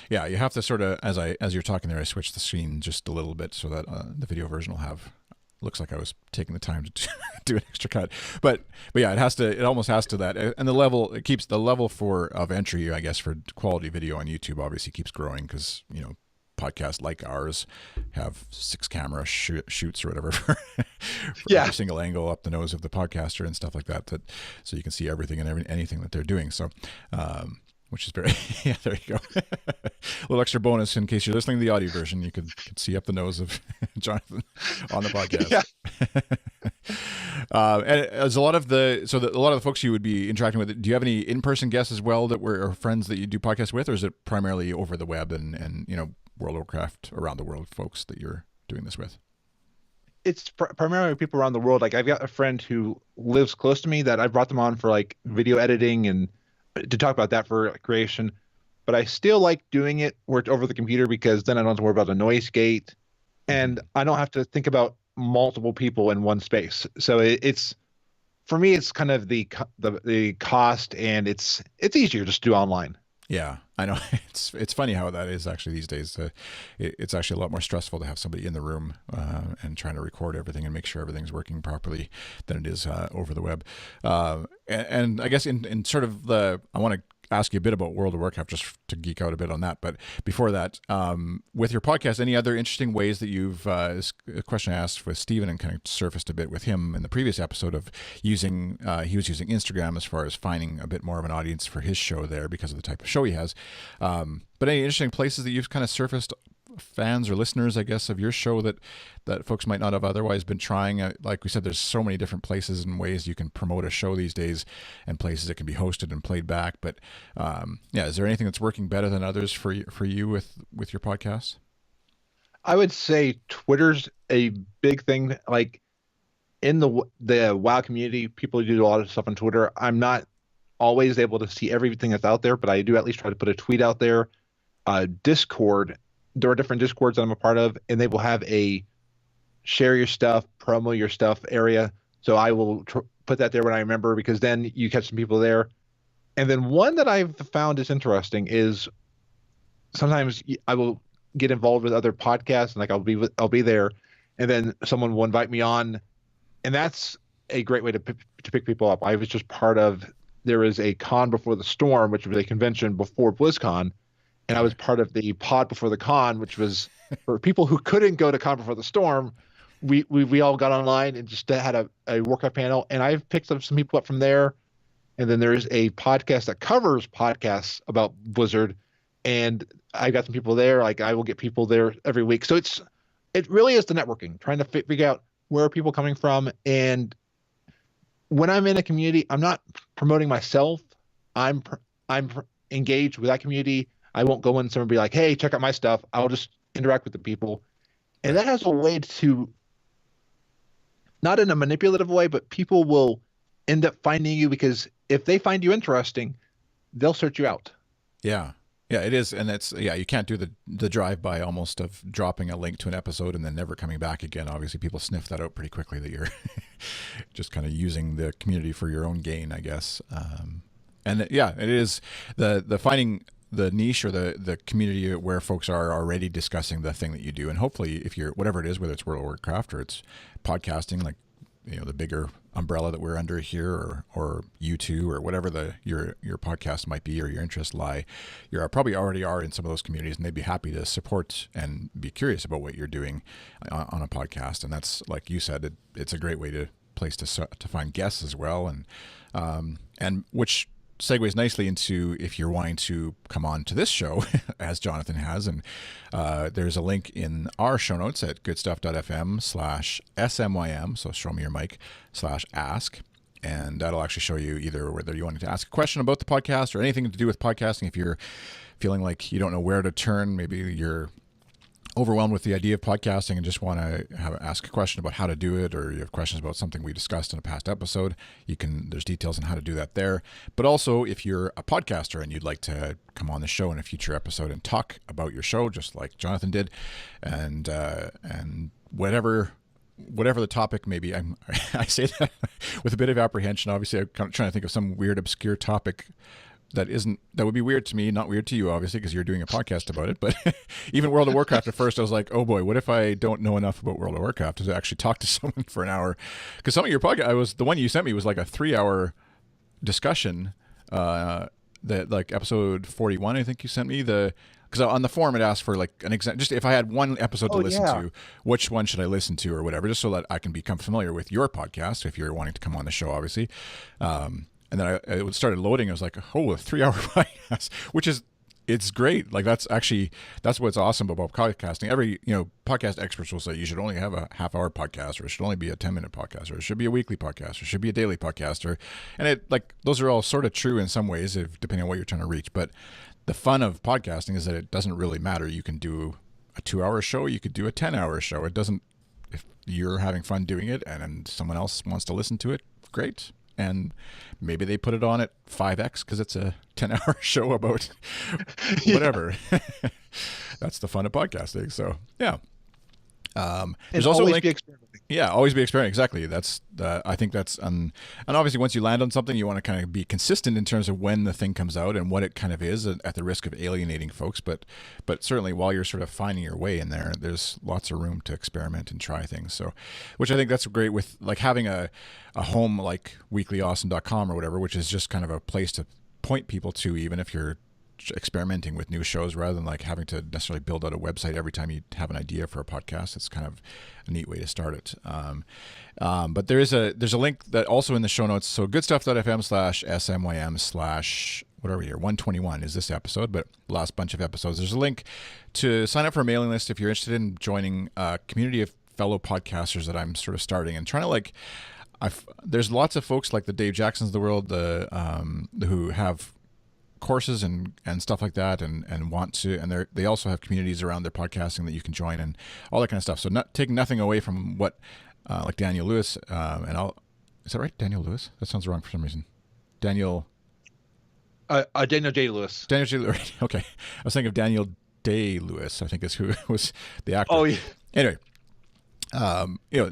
you have to sort of, as you're talking there, I switched the screen just a little bit so that the video version will have, looks like I was taking the time to do an extra cut, but yeah, it almost has to that, and it keeps the level of entry, I guess, for quality video on YouTube obviously keeps growing, because podcasts like ours have 6 camera shoots or whatever for every single angle up the nose of the podcaster and stuff like that, so you can see everything and anything that they're doing. So which is very yeah. There you go. A little extra bonus in case you're listening to the audio version. You could see up the nose of Jonathan on the podcast. Yeah. And as a lot of the folks you would be interacting with, do you have any in-person guests as well that were or friends that you do podcasts with, or is it primarily over the web and World of Warcraft around the world folks that you're doing this with? It's primarily people around the world. Like I've got a friend who lives close to me that I brought them on for like video editing and to talk about that for creation. But I still like doing it where it's over the computer because then I don't have to worry about a noise gate, and I don't have to think about multiple people in one space. So it's for me, it's kind of the cost, and it's easier just to do online. Yeah, I know. It's funny how that is actually these days. It's actually a lot more stressful to have somebody in the room and trying to record everything and make sure everything's working properly than it is over the web. And I guess in sort of I want to ask you a bit about World of Warcraft just to geek out a bit on that. But before that, with your podcast, any other interesting ways that you've, this question I asked with Steven and kind of surfaced a bit with him in the previous episode of he was using Instagram as far as finding a bit more of an audience for his show there because of the type of show he has. But any interesting places that you've kind of surfaced fans or listeners, I guess, of your show that folks might not have otherwise been trying? Like we said, there's so many different places and ways you can promote a show these days and places that can be hosted and played back. But is there anything that's working better than others for you with your podcast? I would say Twitter's a big thing. Like in the WoW community, people do a lot of stuff on Twitter. I'm not always able to see everything that's out there, but I do at least try to put a tweet out there. Discord, there are different Discords that I'm a part of, and they will have a share your stuff, promo your stuff area. So I will put that there when I remember, because then you catch some people there. And then one that I've found is interesting is sometimes I will get involved with other podcasts, and like I'll be there, and then someone will invite me on, and that's a great way to pick people up. I was just part of, there is a Con Before the Storm, which was a convention before BlizzCon, and I was part of the Pod Before the Con, which was for people who couldn't go to Con Before the Storm. We all got online and just had a Warcraft panel, and I've picked up some people up from there. And then there's a podcast that covers podcasts about Blizzard, and I got some people there. Like I will get people there every week. So it really is the networking, trying to figure out where are people coming from. And when I'm in a community, I'm not promoting myself. I'm engaged with that community. I won't go in somewhere and be like, hey, check out my stuff. I'll just interact with the people. And that has a way to, not in a manipulative way, but people will end up finding you, because if they find you interesting, they'll search you out. Yeah. Yeah, it is. And you can't do the drive-by almost of dropping a link to an episode and then never coming back again. Obviously, people sniff that out pretty quickly that you're just kind of using the community for your own gain, I guess. It is the finding the niche or the community where folks are already discussing the thing that you do. And hopefully, if you're, whatever it is, whether it's World of Warcraft or it's podcasting, like, the bigger umbrella that we're under here, or U2 or whatever your podcast might be or your interests lie, you probably already are in some of those communities, and they'd be happy to support and be curious about what you're doing on a podcast. And that's, like you said, it's a great place to find guests as well, and which segues nicely into if you're wanting to come on to this show, as Jonathan has, and there's a link in our show notes at goodstuff.fm/SMYM, so show me your mic /ask, and that'll actually show you either whether you want to ask a question about the podcast or anything to do with podcasting. If you're feeling like you don't know where to turn, maybe you're overwhelmed with the idea of podcasting and just want to ask a question about how to do it, or you have questions about something we discussed in a past episode, there's details on how to do that there. But also, if you're a podcaster and you'd like to come on the show in a future episode and talk about your show, just like Jonathan did, and whatever the topic may be, I say that with a bit of apprehension. Obviously, I'm kind of trying to think of some weird, obscure topic that would be weird to me, not weird to you, obviously, because you're doing a podcast about it. But even World of Warcraft, at first I was like, oh boy, what if I don't know enough about World of Warcraft to actually talk to someone for an hour? Because some of your podcast, the one you sent me was like a 3-hour discussion, that like episode 41, I think you sent me because on the forum it asked for like an example, just if I had one episode to listen to, which one should I listen to or whatever, just so that I can become familiar with your podcast if you're wanting to come on the show, obviously. and then it started loading. I was like, oh, a 3-hour podcast, which is, it's great. Like that's what's awesome about podcasting. Every, podcast experts will say you should only have a half-hour podcast, or it should only be a 10-minute podcast, or it should be a weekly podcast, or it should be a daily podcast, and it, like, those are all sort of true in some ways, depending on what you're trying to reach. But the fun of podcasting is that it doesn't really matter. You can do a 2-hour show, you could do a 10-hour show. It doesn't, if you're having fun doing it and someone else wants to listen to it, great. And maybe they put it on at 5x because it's a 10-hour show about whatever. That's the fun of podcasting. So yeah. There's also always a link. be experimenting. Yeah, always be experimenting. Exactly. That's I think that's and obviously once you land on something, you want to kind of be consistent in terms of when the thing comes out and what it kind of is, at the risk of alienating folks. But certainly while you're sort of finding your way in there, there's lots of room to experiment and try things. So, which I think that's great with like having a home like weeklyawesome.com or whatever, which is just kind of a place to point people to, even if you're experimenting with new shows, rather than like having to necessarily build out a website every time you have an idea for a podcast. It's kind of a neat way to start it. But there's a link that also in the show notes. So goodstuff.fm/smym/ what are we here? 121 is this episode, but last bunch of episodes. There's a link to sign up for a mailing list if you're interested in joining a community of fellow podcasters that I'm sort of starting and trying to like. There's lots of folks like the Dave Jacksons of the world, who have courses and stuff like that, and want to, and they also have communities around their podcasting that you can join and all that kind of stuff. So not taking nothing away from what like Daniel Lewis is that right? Daniel Lewis? That sounds wrong for some reason. Daniel J. Lewis. Daniel J. Lewis. Okay, I was thinking of Daniel Day-Lewis. I think is who was the actor. Oh yeah. Anyway.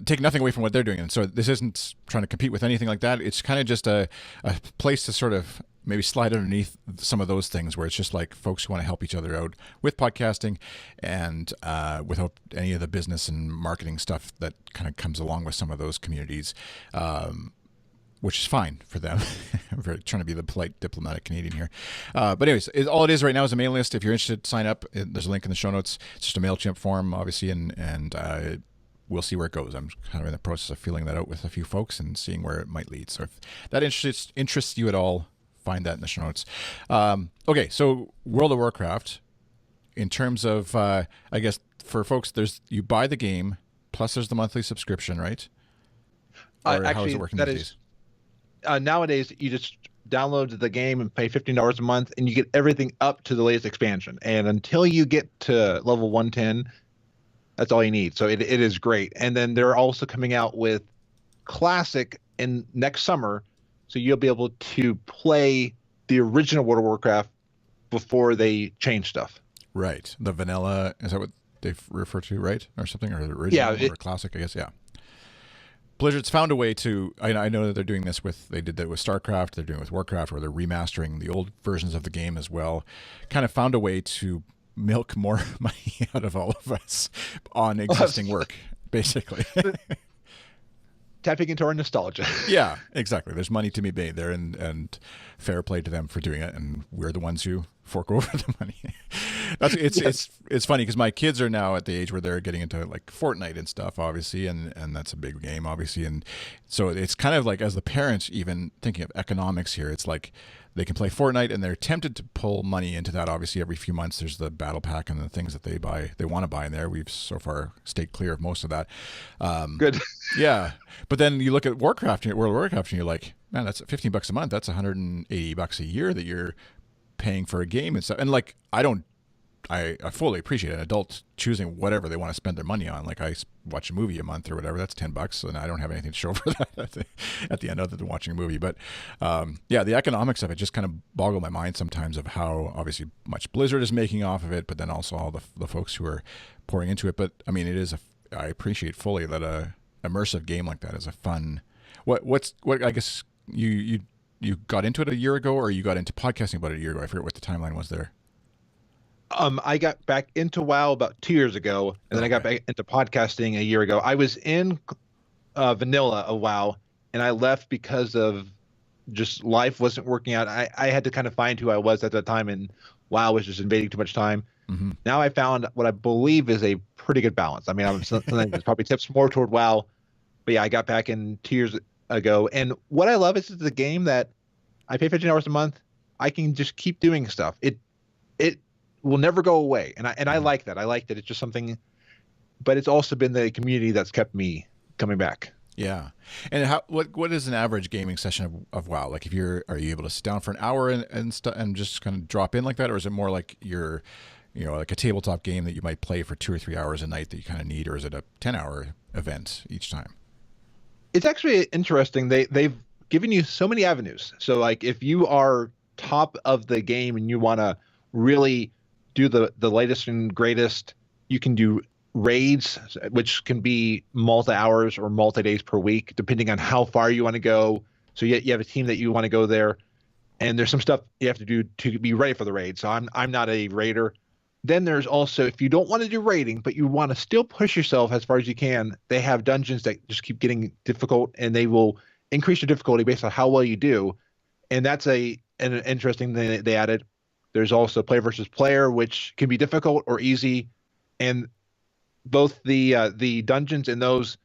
Take nothing away from what they're doing. And so this isn't trying to compete with anything like that. It's kind of just a place to sort of maybe slide underneath some of those things where it's just like folks who want to help each other out with podcasting and without any of the business and marketing stuff that kind of comes along with some of those communities, which is fine for them. I'm trying to be the polite diplomatic Canadian here. But anyways, all it is right now is a mailing list. If you're interested, sign up. There's a link in the show notes. It's just a MailChimp form, obviously, and we'll see where it goes. I'm kind of in the process of filling that out with a few folks and seeing where it might lead. So if that interests you at all, find that in the show notes. Okay, so World of Warcraft, in terms of, I guess for folks, you buy the game, plus there's the monthly subscription, right? Or Actually, how is it working these days? Nowadays, you just download the game and pay $15 a month, and you get everything up to the latest expansion. And until you get to level 110, that's all you need. So it is great. And then they're also coming out with Classic in next summer, so you'll be able to play the original World of Warcraft before they change stuff. Right. The vanilla, is that what they refer to, right? Or something, or the original or classic, I guess, yeah. Blizzard's found a way to, I know that they're doing this they did that with StarCraft, they're doing it with Warcraft, where they're remastering the old versions of the game as well. Kind of found a way to milk more money out of all of us on existing work, basically. Tapping into our nostalgia. Yeah, exactly. There's money to be made there, and fair play to them for doing it, and we're the ones who fork over the money. It's funny because my kids are now at the age where they're getting into like Fortnite and stuff, obviously, and that's a big game, obviously, and so it's kind of like, as the parents, even thinking of economics here, it's like they can play Fortnite and they're tempted to pull money into that. Obviously, every few months there's the battle pack and the things that they want to buy in there. We've so far stayed clear of most of that. Good. Yeah, but then you look at World of Warcraft, and you're like, man, that's $15 a month. That's $180 a year that you're paying for a game and stuff. And like, I fully appreciate an adult choosing whatever they want to spend their money on. Like, I watch a movie a month or whatever, that's $10, and I don't have anything to show for that at the end other than watching a movie. But yeah, the economics of it just kind of boggle my mind sometimes, of how obviously much Blizzard is making off of it, but then also all the folks who are pouring into it. But I mean, I appreciate fully that a immersive game like that is a fun. What I guess you got into it a year ago, or you got into podcasting about a year ago? I forget what the timeline was there. I got back into WoW about 2 years ago, and then I got back into podcasting a year ago. I was in vanilla of WoW, and I left because of just life wasn't working out. I had to kind of find who I was at that time, and WoW was just invading too much time. Mm-hmm. Now I found what I believe is a pretty good balance. I mean, something that probably tips more toward WoW, but yeah, I got back in 2 years ago, and what I love is it's a game that I pay 15 hours a month. I can just keep doing stuff. It will never go away, and I Mhm. like that. I like that it's just something, but it's also been the community that's kept me coming back. Yeah. And what is an average gaming session of WoW? Like, if are you able to sit down for an hour and just kind of drop in like that, or is it more like like a tabletop game that you might play for 2 or 3 hours a night that you kind of need, or is it a 10-hour event each time? It's actually interesting. They've given you so many avenues. So like if you are top of the game and you want to really do the latest and greatest, you can do raids, which can be multi hours or multi days per week, depending on how far you want to go. So you have a team that you want to go there, and there's some stuff you have to do to be ready for the raid. So I'm not a raider. Then there's also, if you don't want to do raiding, but you want to still push yourself as far as you can, they have dungeons that just keep getting difficult, and they will increase your difficulty based on how well you do. And that's an interesting thing that they added. There's also player versus player, which can be difficult or easy, and both the dungeons in those,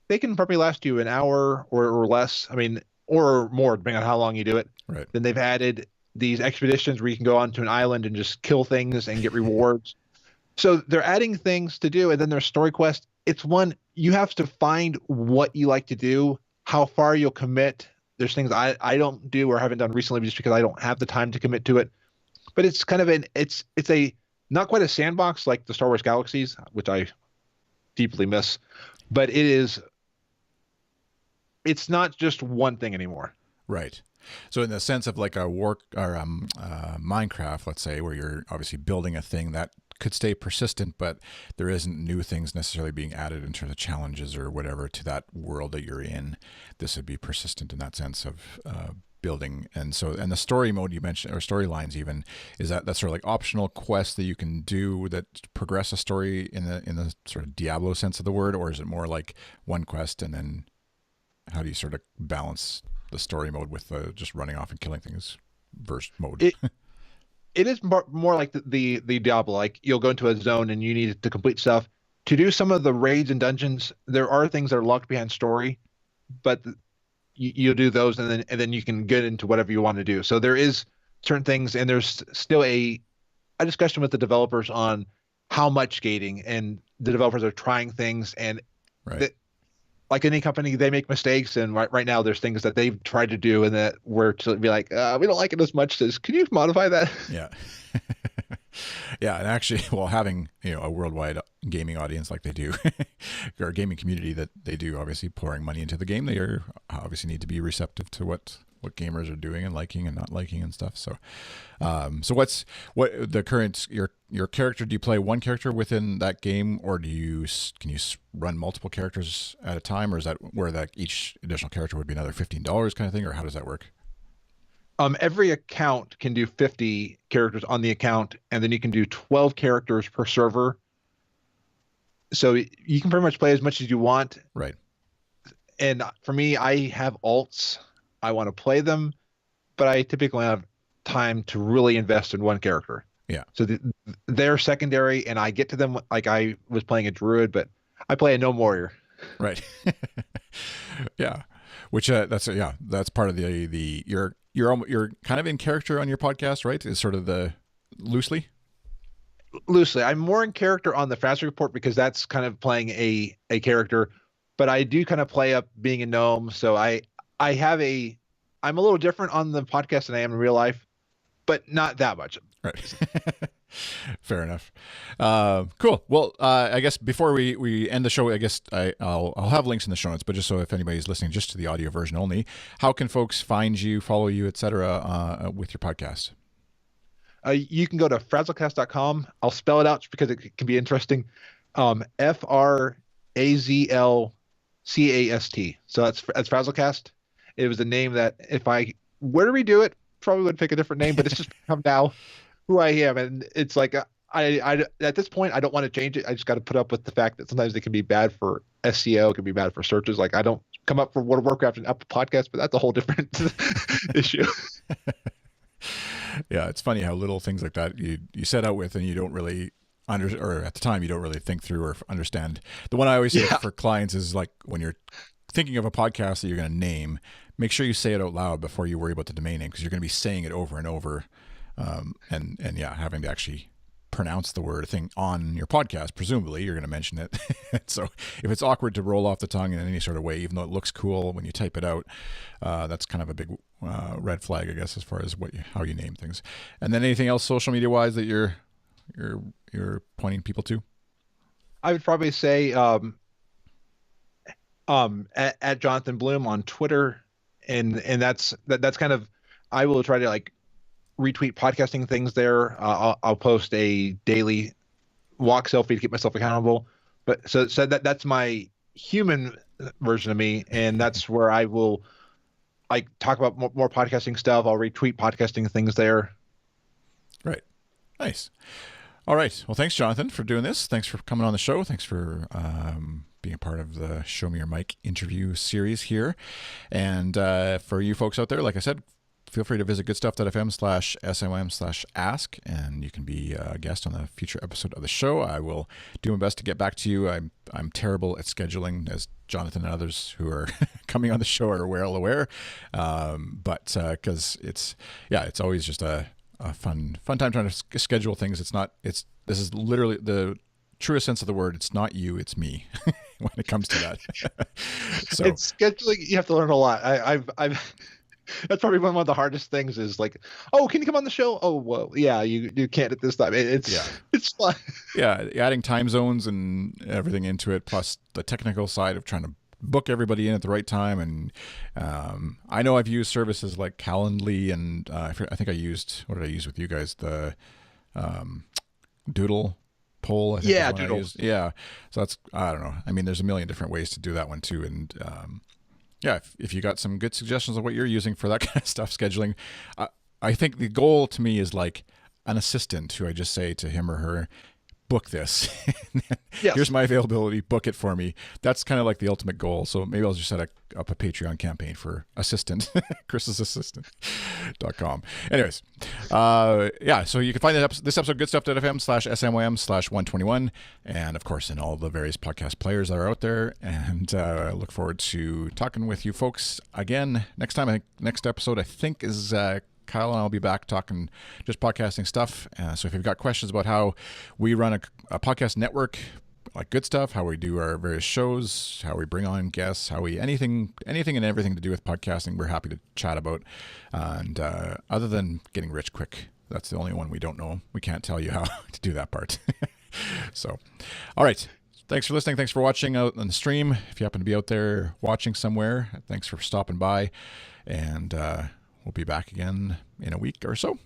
they can probably last you an hour or less. I mean, or more, depending on how long you do it. Right. Then they've added these expeditions where you can go onto an island and just kill things and get rewards. So they're adding things to do, and then there's story quest. It's one you have to find what you like to do, how far you'll commit. There's things I don't do or haven't done recently just because I don't have the time to commit to it. But it's kind of it's a not quite a sandbox like the Star Wars Galaxies, which I deeply miss, but it's not just one thing anymore. Right. So in the sense of like a work or Minecraft, let's say, where you're obviously building a thing that could stay persistent, but there isn't new things necessarily being added in terms of challenges or whatever to that world that you're in. This would be persistent in that sense of building. And the story mode you mentioned, or storylines even, is that's sort of like optional quests that you can do that progress a story in the sort of Diablo sense of the word, or is it more like one quest and then how do you sort of balance the story mode with the just running off and killing things verse mode? It is more like the Diablo. Like you'll go into a zone and you need to complete stuff. To do some of the raids and dungeons, there are things that are locked behind story, but you'll do those and then you can get into whatever you want to do. So there is certain things, and there's still a discussion with the developers on how much gating, and the developers are trying things, and Right. like any company, they make mistakes, and right now there's things that they've tried to do and that we're to be like, we don't like it as much as, can you modify that? Yeah. Yeah, and actually, well, having a worldwide gaming audience like they do, or a gaming community that they do, obviously pouring money into the game, they are obviously need to be receptive to what gamers are doing and liking and not liking and stuff. So, so what the current your character? Do you play one character within that game, or can you run multiple characters at a time, or is that where that each additional character would be another $15 kind of thing, or how does that work? Every account can do 50 characters on the account, and then you can do 12 characters per server. So you can pretty much play as much as you want. Right. And for me, I have alts. I want to play them, but I typically have time to really invest in one character. Yeah. So they're secondary, and I get to them like I was playing a druid, but I play a gnome warrior. Right. Yeah. Which that's part of the you're kind of in character on your podcast, right? Is sort of the loosely. Loosely, I'm more in character on the Frazlcast report because that's kind of playing a character, but I do kind of play up being a gnome. So I have I'm a little different on the podcast than I am in real life, but not that much. Right. Fair enough. Cool. Well, I guess before we end the show, I guess I'll have links in the show notes, but just so if anybody's listening just to the audio version only, how can folks find you, follow you, etc. With your podcast? You can go to Frazlcast.com. I'll spell it out just because it can be interesting. Frazlcast. So that's Frazlcast. It was a name that if I were to redo it, probably would pick a different name, but it's just become now who I am. And it's like, I at this point, I don't want to change it. I just got to put up with the fact that sometimes it can be bad for SEO. It can be bad for searches. Like I don't come up for World of Warcraft and Apple Podcasts, but that's a whole different issue. Yeah. It's funny how little things like that you set out with and you don't really or at the time you don't really think through or understand. The one I always say for clients is like when you're thinking of a podcast that you're going to name, make sure you say it out loud before you worry about the domain name, because you're going to be saying it over and over, and yeah, having to actually pronounce the word thing on your podcast. Presumably, you're going to mention it. So if it's awkward to roll off the tongue in any sort of way, even though it looks cool when you type it out, that's kind of a big red flag, I guess, as far as how you name things. And then anything else social media wise that you're pointing people to? I would probably say at Jonathan Bloom on Twitter, and that's kind of, I will try to like retweet podcasting things there. I'll post a daily walk selfie to keep myself accountable. But so that's my human version of me, and that's where I will like talk about more podcasting stuff. I'll retweet podcasting things there. Right. Nice. All right. Well, thanks, Jonathan, for doing this. Thanks for coming on the show. Thanks for being a part of the Show Me Your Mic interview series here. And for you folks out there, like I said, feel free to visit goodstuff.fm/SOM/ask, and you can be a guest on a future episode of the show. I will do my best to get back to you. I'm terrible at scheduling, as Jonathan and others who are coming on the show are well aware. But because it's always just a fun time trying to schedule things. This is literally the truest sense of the word. It's not you, it's me when it comes to that. So it's scheduling. You have to learn a lot. I've that's probably one of the hardest things is like, oh, can you come on the show? Oh, well, yeah, you can't at this time. It's fun. Yeah, adding time zones and everything into it, plus the technical side of trying to book everybody in at the right time. And I know I've used services like Calendly, and I think I used, what did I use with you guys? The Doodle poll. I think yeah, Doodle. Yeah. So that's, I don't know. I mean, there's a million different ways to do that one too. And yeah, if you got some good suggestions of what you're using for that kind of stuff, scheduling, I think the goal to me is like an assistant who I just say to him or her, book this. Yes. Here's my availability. Book it for me. That's kind of like the ultimate goal. So maybe I'll just set up a Patreon campaign for assistant, chrisasassistant.com. Anyways, yeah, so you can find this episode, goodstuff.fm/SMYM/121. And of course, in all the various podcast players that are out there. And I look forward to talking with you folks again next time. I think next episode, I think, is Kyle and I will be back talking just podcasting stuff. So if you've got questions about how we run a podcast network like Good Stuff, how we do our various shows, how we bring on guests, how we anything and everything to do with podcasting, we're happy to chat about. And other than getting rich quick, that's the only one we don't know. We can't tell you how to do that part. So, all right. Thanks for listening. Thanks for watching out on the stream. If you happen to be out there watching somewhere, thanks for stopping by. And we'll be back again in a week or so.